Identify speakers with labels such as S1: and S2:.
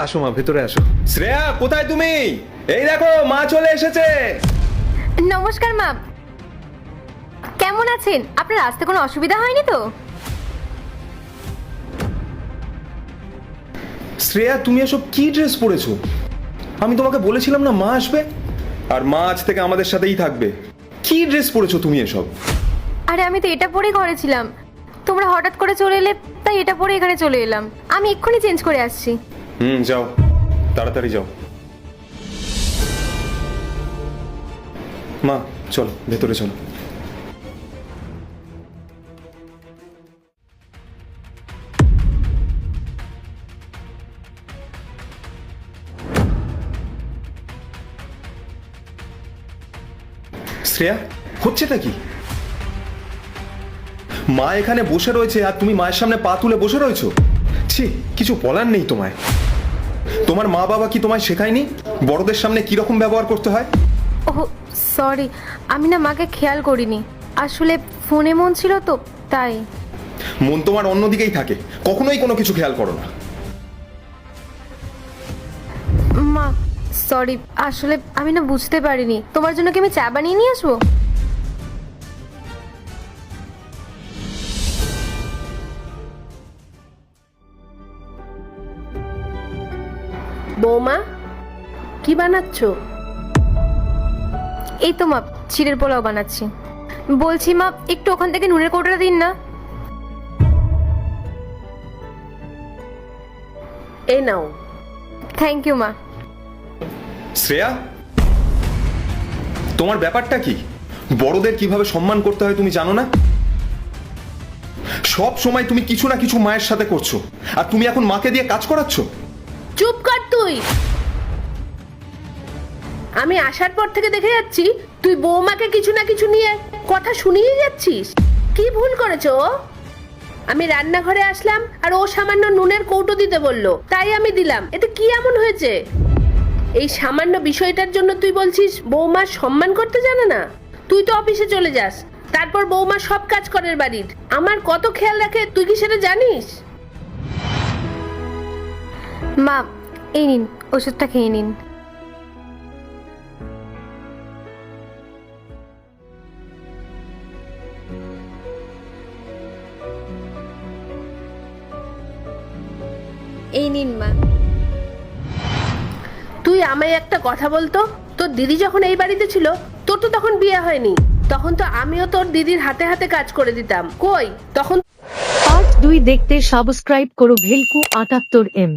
S1: আসো মা, ভেতরে আসো। শ্রেয়া, কোথায় তুমি? এই দেখো মা চলে এসেছে।
S2: নমস্কার মা, কেমন আছেন? আপনার আসতে কোনো অসুবিধা হয়নি তো?
S1: শ্রেয়া, তুমি এসব কি ড্রেস পরেছো? আমি তোমাকে বলেছিলাম না মা আসবে, আর মা আজ থেকে আমাদের সাথেই থাকবে। কি ড্রেস পরেছো তুমি এসব?
S2: আরে আমি তো এটা পরেই ঘরে ছিলাম, তোমরা হঠাৎ করে চলে এলে তাই এটা পরে এখানে চলে এলাম। আমি এক্ষুনি চেঞ্জ করে আসছি।
S1: যাও, তাড়াতাড়ি যাও। মা চলো, ভেতরে চলো। শ্রেয়া, হচ্ছেটা কি? মা এখানে বসে রয়েছে আর তুমি মায়ের সামনে পা তুলে বসে রয়েছো। ছি, কিছু বলার নেই তোমায়। তোমার মা বাবা কি তোমায় শেখায়নি বড়দের সামনে কি রকম ব্যবহার করতে হয়?
S2: ওহ সরি, আমি না মাকে খেয়াল করিনি, আসলে ফোনে মন ছিল তো তাই।
S1: মন তোমার অন্যদিকেই থাকে, কখনোই কোনো কিছু খেয়াল করো না।
S2: মা সরি, আসলে আমি না বুঝতে পারিনি। তোমার জন্য কি আমি চা বানিয়ে নিয়ে আসবো?
S3: বৌমা, কি বানাচ্ছ?
S2: এই তো মা, চিড়ের পোলাও বানাচ্ছি। বলছি মা, একটু ওখান থেকে নুনের কৌটোটা দিন না।
S3: এই নাও।
S2: থ্যাংক ইউ মা।
S1: শ্রেয়া, তোমার ব্যাপারটা কি? বড়দের কিভাবে সম্মান করতে হয় তুমি জানো না? সব সময় তুমি কিছু না কিছু মায়ের সাথে করছো, আর তুমি এখন মাকে দিয়ে কাজ করাচ্ছ।
S3: চুপ কর তুই। আমি আসার পর থেকে দেখে যাচ্ছি তুই বৌমাকে কিছু না কিছু নিয়ে কথা শুনিয়ে যাচ্ছিস। কি ভুল করেছো ও? আমি রান্নাঘরে আসলাম আর ও সামান্য নুনের কৌটো দিতে বললো, তাই আমি দিলাম। এতে কি এমন হয়েছে? এই সামান্য বিষয়টার জন্য তুই বলছিস বৌমার সম্মান করতে জানে না? তুই তো অফিসে চলে যাস, তারপর বৌমা সব কাজ করে বাড়ির। আমার কত খেয়াল রাখে তুই কি সেটা জানিস?
S2: মা এই নিন, ওষুধটা খেয়ে নিন। এই নিন মা।
S3: তুই আমায় একটা কথা বলতো, তোর দিদি যখন এই বাড়িতে ছিল তোর তো তখন বিয়ে হয়নি, তখন তো আমিও তোর দিদির হাতে হাতে কাজ করে দিতাম। কই তখন?
S4: পার্ট 2 দেখতে সাবস্ক্রাইব করো ভেলকু 78M।